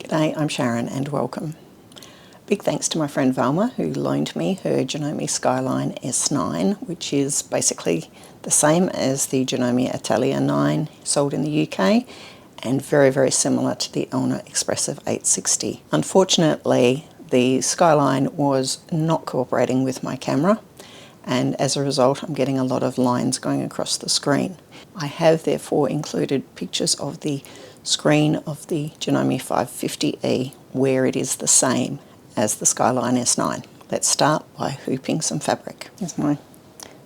G'day, I'm Sharon and welcome. Big thanks to my friend Valma who loaned me her Janome Skyline S9, which is basically the same as the Janome Atelier 9 sold in the UK and very, very similar to the Elna eXpressive 860. Unfortunately, the Skyline was not cooperating with my camera, and as a result I'm getting a lot of lines going across the screen. I have therefore included pictures of the screen of the Janome 550E where it is the same as the Skyline S9. Let's start by hooping some fabric. Here's my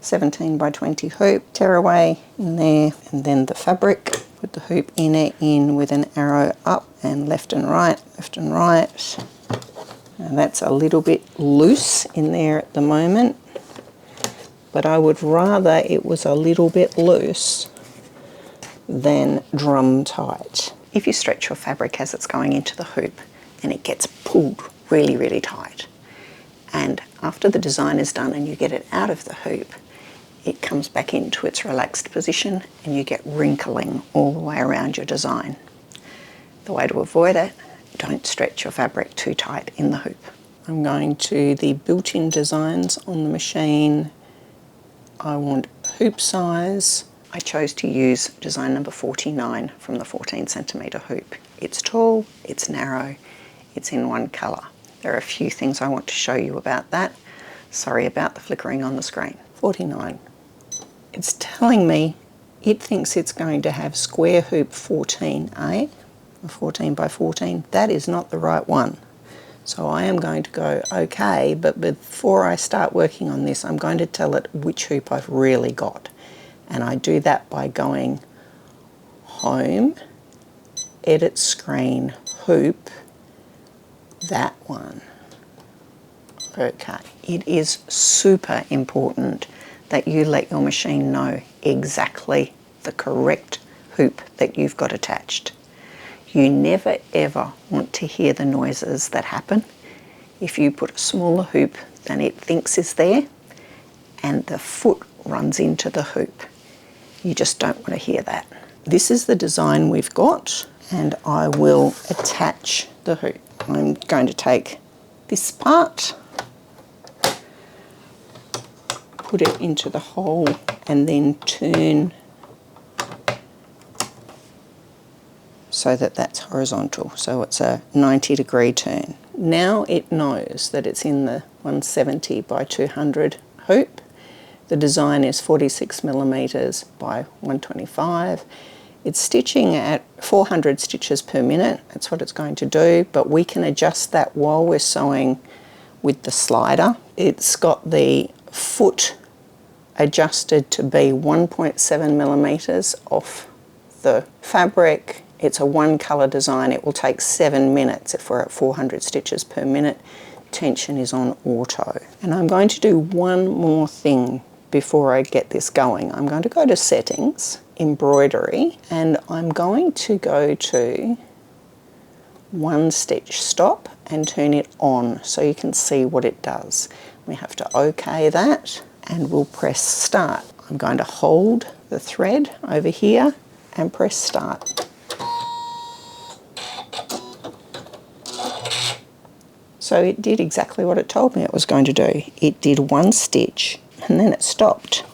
17 by 20 hoop, tearaway in there, and then the fabric. Put the hoop inner in with an arrow up and left and right, and that's a little bit loose in there at the moment, but I would rather it was a little bit loose than drum tight. If you stretch your fabric as it's going into the hoop and it gets pulled really, really tight, and after the design is done and you get it out of the hoop, it comes back into its relaxed position and you get wrinkling all the way around your design. The way to avoid it, don't stretch your fabric too tight in the hoop. I'm going to the built-in designs on the machine. I want hoop size. I chose to use design number 49 from the 14 centimetre hoop. It's tall, it's narrow, it's in one colour. There are a few things I want to show you about that. Sorry about the flickering on the screen. 49. It's telling me it thinks it's going to have square hoop 14A, 14 by 14. That is not the right one. So I am going to go okay, but before I start working on this, I'm going to tell it which hoop I've really got. And I do that by going Home, Edit Screen, Hoop, that one. Okay, it is super important that you let your machine know exactly the correct hoop that you've got attached. You never ever want to hear the noises that happen if you put a smaller hoop than it thinks is there and the foot runs into the hoop. You just don't want to hear that. This is the design we've got, and I will attach the hoop. I'm going to take this part, put it into the hole and then turn so that that's horizontal. So it's a 90-degree turn. Now it knows that it's in the 170 by 200 hoop. The design is 46 millimeters by 125. It's stitching at 400 stitches per minute. That's what it's going to do, but we can adjust that while we're sewing with the slider. It's got the foot adjusted to be 1.7 millimeters off the fabric. It's a one colour design. It will take 7 minutes if we're at 400 stitches per minute. Tension is on auto. And I'm going to do one more thing before I get this going. I'm going to go to Settings, Embroidery, and I'm going to go to One Stitch Stop and turn it on so you can see what it does. We have to OK that and we'll press Start. I'm going to hold the thread over here and press Start. So it did exactly what it told me it was going to do. It did one stitch and then it stopped.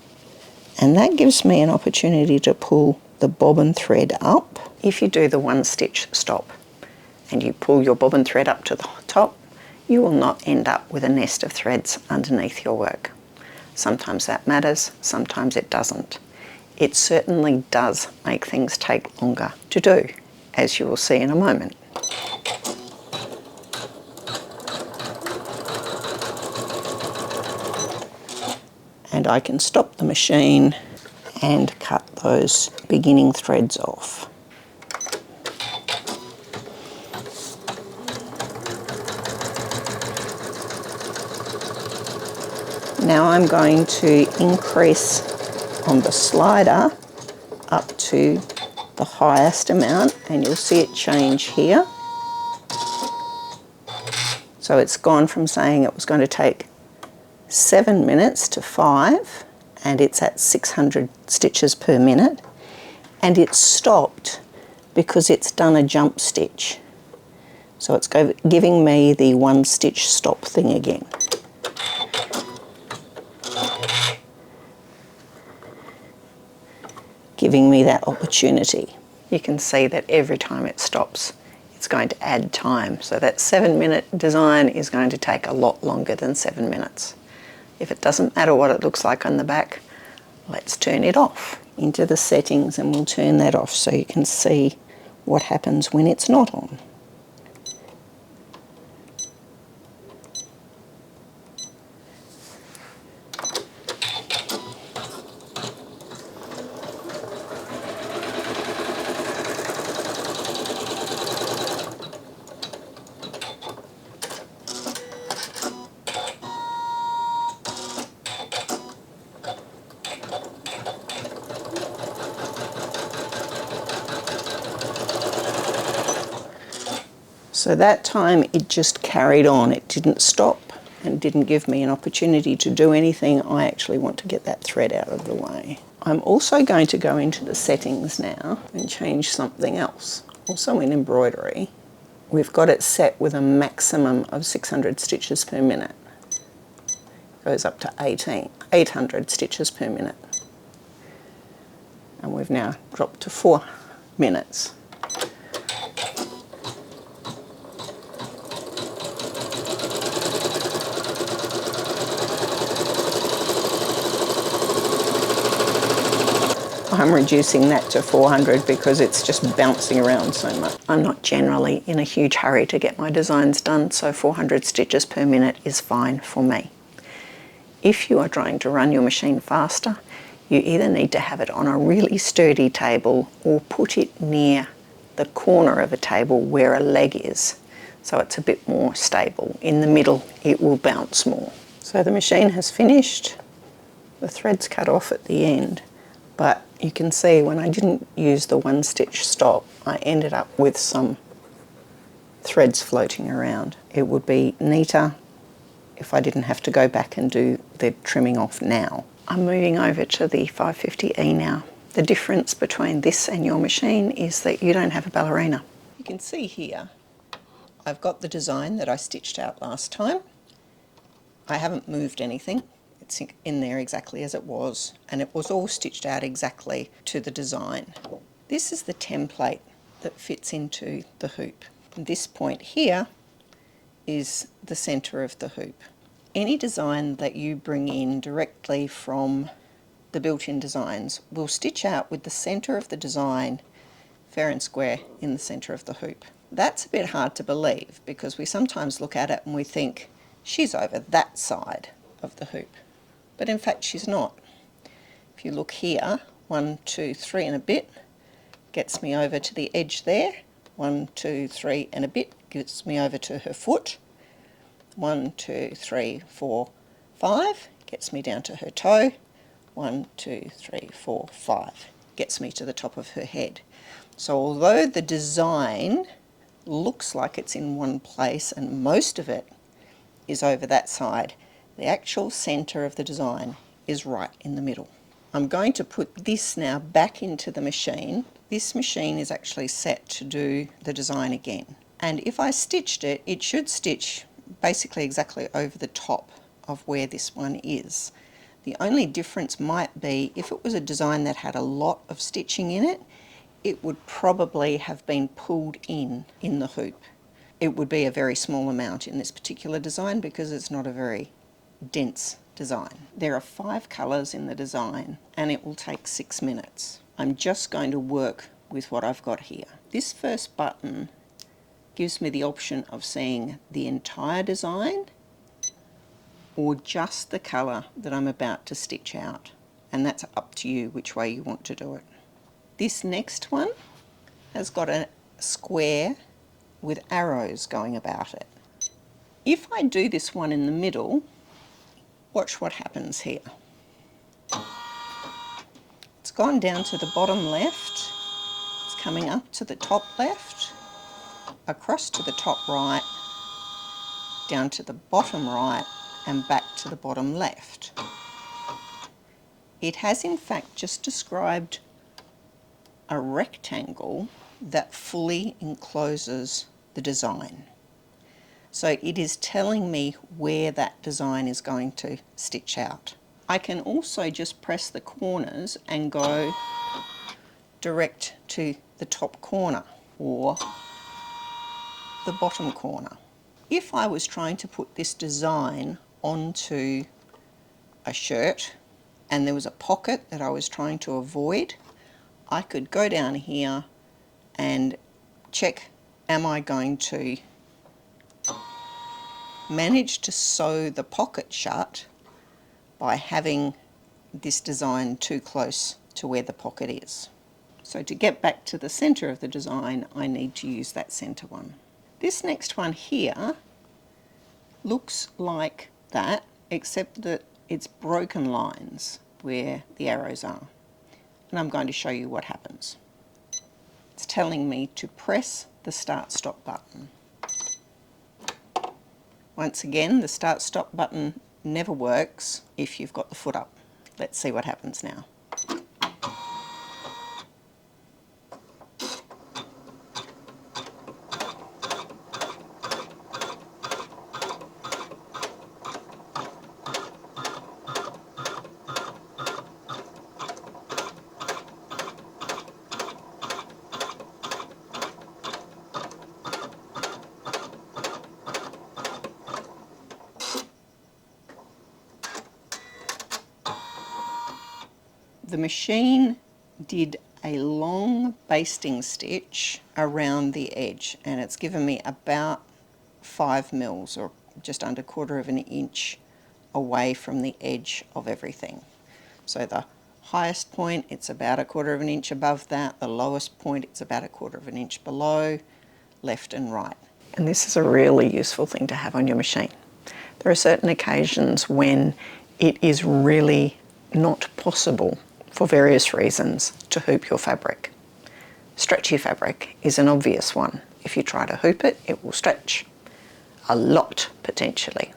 And that gives me an opportunity to pull the bobbin thread up. If you do the one stitch stop and you pull your bobbin thread up to the top, you will not end up with a nest of threads underneath your work. Sometimes that matters, sometimes it doesn't. It certainly does make things take longer to do, as you will see in a moment. And I can stop the machine and cut those beginning threads off. Now I'm going to increase on the slider up to the highest amount, and you'll see it change here. So it's gone from saying it was going to take 7 minutes to 5, and it's at 600 stitches per minute, and it's stopped because it's done a jump stitch. So it's giving me the one stitch stop thing again. Giving me that opportunity. You can see that every time it stops, it's going to add time. So that 7-minute design is going to take a lot longer than 7 minutes. If it doesn't matter what it looks like on the back, let's turn it off. Into the settings, and we'll turn that off so you can see what happens when it's not on. So that time it just carried on. It didn't stop and didn't give me an opportunity to do anything. I actually want to get that thread out of the way. I'm also going to go into the settings now and change something else. Also in embroidery, we've got it set with a maximum of 600 stitches per minute. It goes up to 800 stitches per minute. And we've now dropped to 4 minutes. I'm reducing that to 400 because it's just bouncing around so much. I'm not generally in a huge hurry to get my designs done, so 400 stitches per minute is fine for me. If you are trying to run your machine faster, you either need to have it on a really sturdy table or put it near the corner of a table where a leg is, so it's a bit more stable. In the middle, it will bounce more. So the machine has finished. The thread's cut off at the end. But you can see when I didn't use the one stitch stop, I ended up with some threads floating around. It would be neater if I didn't have to go back and do the trimming off now. I'm moving over to the 550E now. The difference between this and your machine is that you don't have a ballerina. You can see here, I've got the design that I stitched out last time. I haven't moved anything. It's in there exactly as it was, and it was all stitched out exactly to the design. This is the template that fits into the hoop. And this point here is the centre of the hoop. Any design that you bring in directly from the built-in designs will stitch out with the centre of the design fair and square in the centre of the hoop. That's a bit hard to believe because we sometimes look at it and we think she's over that side of the hoop. But in fact she's not. If you look here, 1, 2, 3 and a bit gets me over to the edge there. 1, 2, 3 and a bit gets me over to her foot. 1, 2, 3, 4, 5 gets me down to her toe. 1, 2, 3, 4, 5 gets me to the top of her head. So although the design looks like it's in one place and most of it is over that side, the actual centre of the design is right in the middle. I'm going to put this now back into the machine. This machine is actually set to do the design again. And if I stitched it, it should stitch basically exactly over the top of where this one is. The only difference might be if it was a design that had a lot of stitching in it, it would probably have been pulled in the hoop. It would be a very small amount in this particular design because it's not a very dense design. There are 5 colours in the design and it will take 6 minutes. I'm just going to work with what I've got here. This first button gives me the option of seeing the entire design or just the colour that I'm about to stitch out, and that's up to you which way you want to do it. This next one has got a square with arrows going about it. If I do this one in the middle, watch what happens here. It's gone down to the bottom left, it's coming up to the top left, across to the top right, down to the bottom right, and back to the bottom left. It has in fact just described a rectangle that fully encloses the design. So it is telling me where that design is going to stitch out. I can also just press the corners and go direct to the top corner or the bottom corner. If I was trying to put this design onto a shirt and there was a pocket that I was trying to avoid, I could go down here and check, am I going to manage to sew the pocket shut by having this design too close to where the pocket is. So to get back to the centre of the design, I need to use that centre one. This next one here looks like that, except that it's broken lines where the arrows are. And I'm going to show you what happens. It's telling me to press the start-stop button. Once again, the start-stop button never works if you've got the foot up. Let's see what happens now. The machine did a long basting stitch around the edge, and it's given me about 5 mils, or just under 1/4 of an inch away from the edge of everything. So the highest point, it's about 1/4 of an inch above that. The lowest point, it's about 1/4 of an inch below, left and right. And this is a really useful thing to have on your machine. There are certain occasions when it is really not possible, for various reasons, to hoop your fabric. Stretchy fabric is an obvious one. If you try to hoop it, it will stretch a lot, potentially.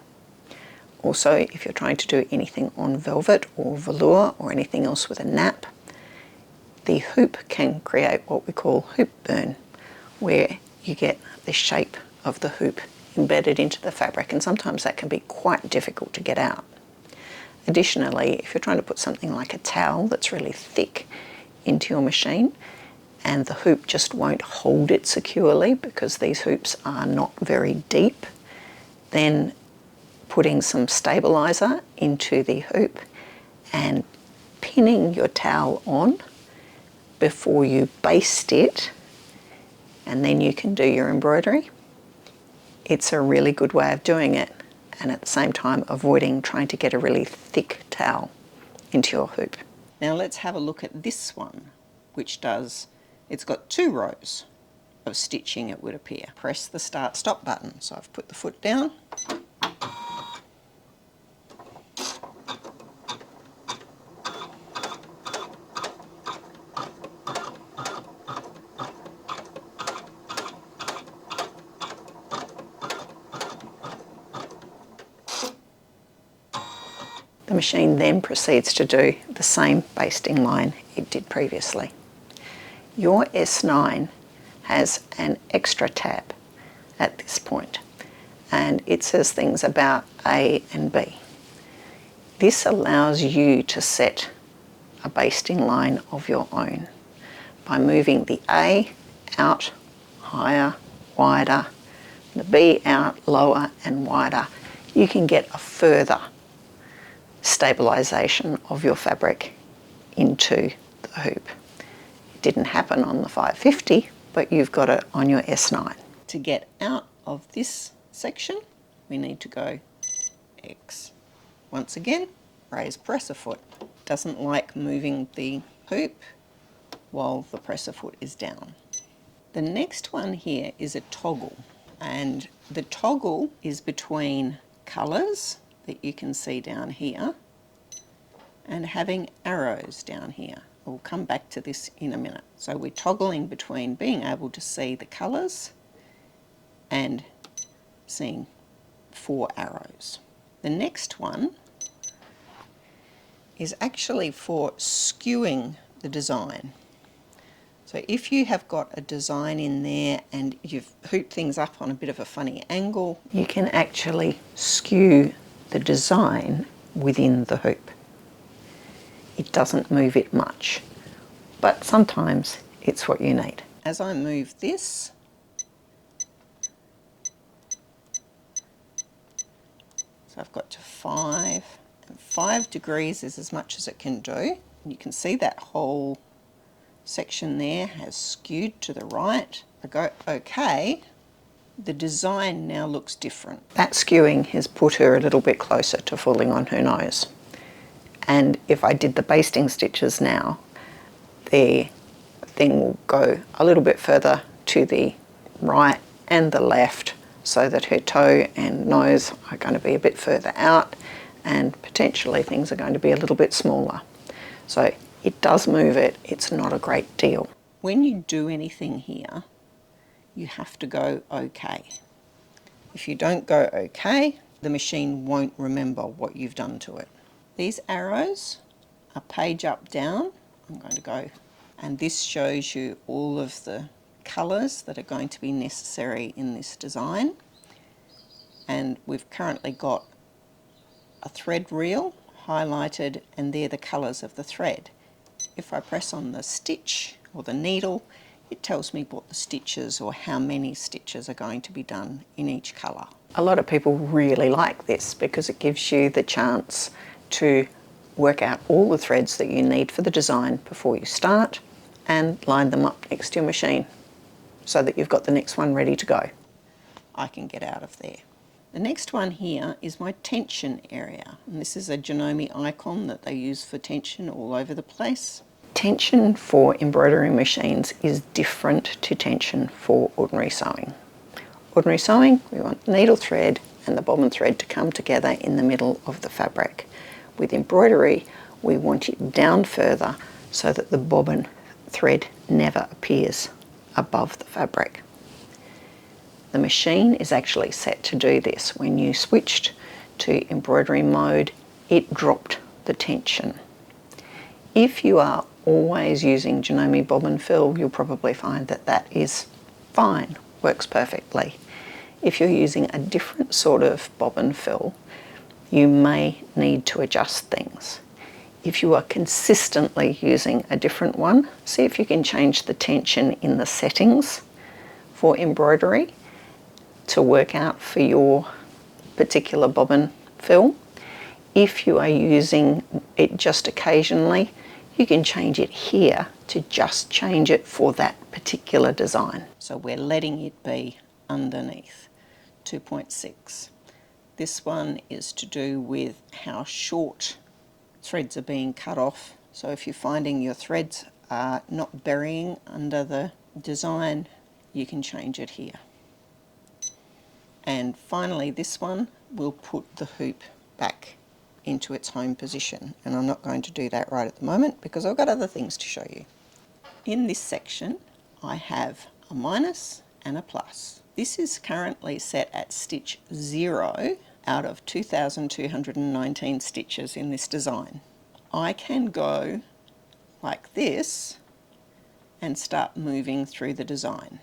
Also, if you're trying to do anything on velvet or velour or anything else with a nap, the hoop can create what we call hoop burn, where you get the shape of the hoop embedded into the fabric, and sometimes that can be quite difficult to get out. Additionally, if you're trying to put something like a towel that's really thick into your machine and the hoop just won't hold it securely because these hoops are not very deep, then putting some stabiliser into the hoop and pinning your towel on before you baste it, and then you can do your embroidery. It's a really good way of doing it, and at the same time avoiding trying to get a really thick towel into your hoop. Now let's have a look at this one, which it's got 2 rows of stitching, it would appear. Press the start-stop button. So I've put the foot down. The machine then proceeds to do the same basting line it did previously. Your S9 has an extra tab at this point, and it says things about A and B. This allows you to set a basting line of your own by moving the A out higher, wider, the B out lower and wider. You can get a further stabilisation of your fabric into the hoop. It didn't happen on the 550, but you've got it on your S9. To get out of this section, we need to go X. Once again, raise presser foot. Doesn't like moving the hoop while the presser foot is down. The next one here is a toggle, and the toggle is between colours that you can see down here and having arrows down here. We'll come back to this in a minute. So we're toggling between being able to see the colours and seeing 4 arrows. The next one is actually for skewing the design. So if you have got a design in there and you've hooped things up on a bit of a funny angle, you can actually skew the design within the hoop. It doesn't move it much, but sometimes it's what you need. As I move this, so I've got to 5, and 5 degrees is as much as it can do. You can see that whole section there has skewed to the right. I go OK, the design now looks different. That skewing has put her a little bit closer to falling on her nose. And if I did the basting stitches now, the thing will go a little bit further to the right and the left so that her toe and nose are going to be a bit further out and potentially things are going to be a little bit smaller. So it does move it, it's not a great deal. When you do anything here, you have to go OK. If you don't go OK, the machine won't remember what you've done to it. These arrows are page up, down. I'm going to go, and this shows you all of the colours that are going to be necessary in this design. And we've currently got a thread reel highlighted, and they're the colours of the thread. If I press on the stitch or the needle, it tells me what the stitches or how many stitches are going to be done in each colour. A lot of people really like this because it gives you the chance to work out all the threads that you need for the design before you start and line them up next to your machine so that you've got the next one ready to go. I can get out of there. The next one here is my tension area, and this is a Janome icon that they use for tension all over the place. Tension for embroidery machines is different to tension for ordinary sewing. Ordinary sewing, we want the needle thread and the bobbin thread to come together in the middle of the fabric. With embroidery, we want it down further so that the bobbin thread never appears above the fabric. The machine is actually set to do this. When you switched to embroidery mode, it dropped the tension. If you are always using Janome bobbin fill, you'll probably find that that is fine, works perfectly. If you're using a different sort of bobbin fill, you may need to adjust things. If you are consistently using a different one, see if you can change the tension in the settings for embroidery to work out for your particular bobbin fill. If you are using it just occasionally, you can change it here to just change it for that particular design. So we're letting it be underneath 2.6. This one is to do with how short threads are being cut off. So if you're finding your threads are not burying under the design, you can change it here. And finally, this one will put the hoop back into its home position. And I'm not going to do that right at the moment because I've got other things to show you. In this section, I have a minus and a plus. This is currently set at stitch 0 out of 2,219 stitches in this design. I can go like this and start moving through the design.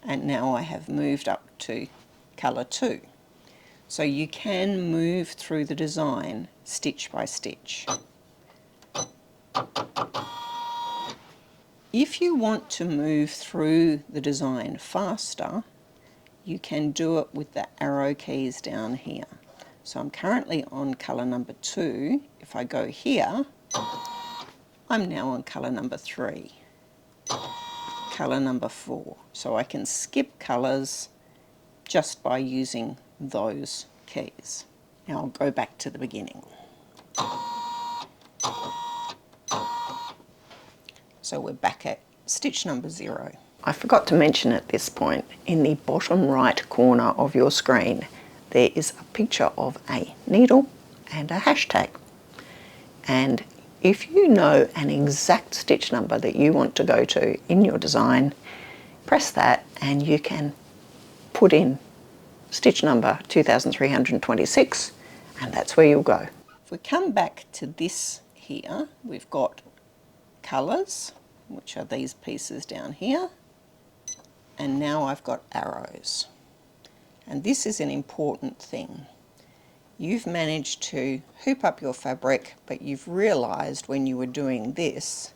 And now I have moved up to colour 2. So you can move through the design stitch by stitch. If you want to move through the design faster, you can do it with the arrow keys down here. So I'm currently on colour number 2. If I go here, I'm now on colour number 3. Colour number 4. So I can skip colours just by using those keys. Now I'll go back to the beginning. So we're back at stitch number 0. I forgot to mention at this point, in the bottom right corner of your screen, there is a picture of a needle and a hashtag. And if you know an exact stitch number that you want to go to in your design, press that and you can put in stitch number 2326, and that's where you'll go. If we come back to this here, we've got colours, which are these pieces down here, and now I've got arrows. And this is an important thing. You've managed to hoop up your fabric, but you've realised when you were doing this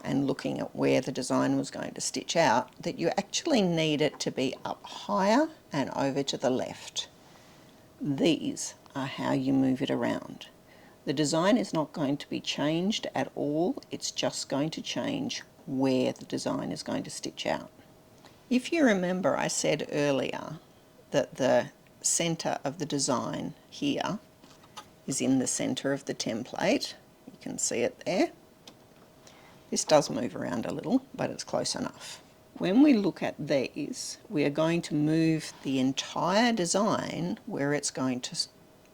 and looking at where the design was going to stitch out that you actually need it to be up higher and over to the left. These are how you move it around. The design is not going to be changed at all, it's just going to change where the design is going to stitch out. If you remember, I said earlier that the centre of the design here is in the centre of the template. You can see it there. This does move around a little, but it's close enough. When we look at these, we are going to move the entire design where it's going to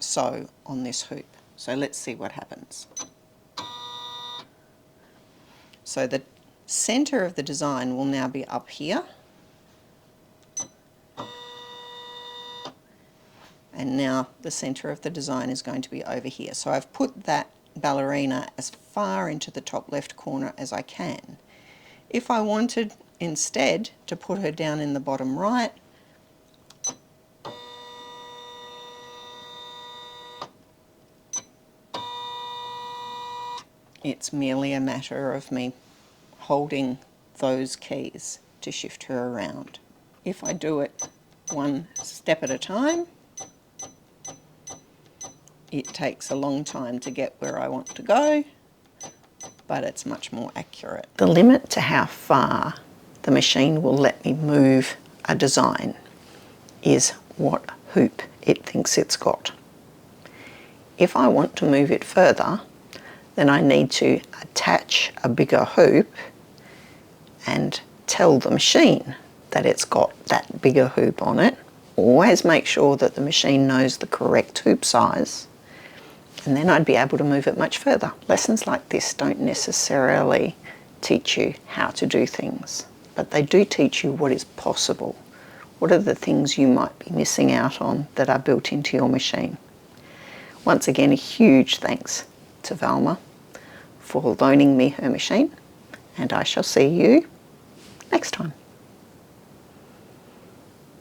sew on this hoop. So let's see what happens. So the centre of the design will now be up here. And now the centre of the design is going to be over here. So I've put that ballerina as far into the top left corner as I can. If I wanted instead to put her down in the bottom right, it's merely a matter of me holding those keys to shift her around. If I do it one step at a time, it takes a long time to get where I want to go, but it's much more accurate. The limit to how far the machine will let me move a design is what hoop it thinks it's got. If I want to move it further, then I need to attach a bigger hoop and tell the machine that it's got that bigger hoop on it. Always make sure that the machine knows the correct hoop size, and then I'd be able to move it much further. Lessons like this don't necessarily teach you how to do things, but they do teach you what is possible. What are the things you might be missing out on that are built into your machine? Once again, a huge thanks to Valma for loaning me her machine, and I shall see you next time.